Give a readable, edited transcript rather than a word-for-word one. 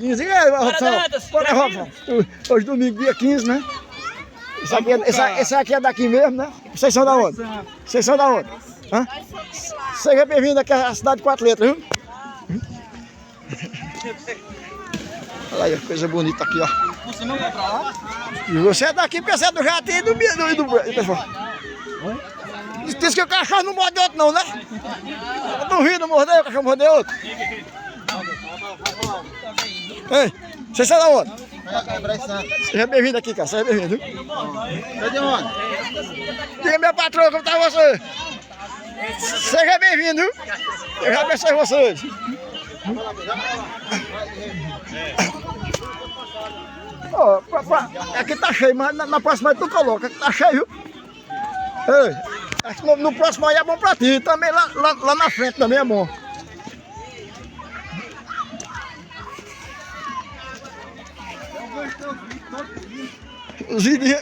15, Robson. Robson. Hoje domingo, dia 15, né? Esse aqui é daqui mesmo, né? Vocês são da onde? Vocês são da onde? Hã? Seja bem-vindo aqui à cidade de 4 letras, viu? Olha aí, coisa bonita aqui, ó. Você não vai pra lá? E você é daqui porque você é do Jatinho e do pessoal. Diz que o cachorro não morde outro não, né? Eu duvido morder, o cachorro morder outro. Ei, vocês são da onde? Seja bem-vindo aqui, cara. Seja bem-vindo. Cadê onde? Diga, minha patroa, como tá você? Seja bem-vindo, viu? Eu já abençoe vocês. Ó, aqui tá cheio, mas na próxima tu coloca, aqui tá cheio, viu? Ei, acho que no próximo aí é bom pra ti, também lá na frente também é bom. Os vídeos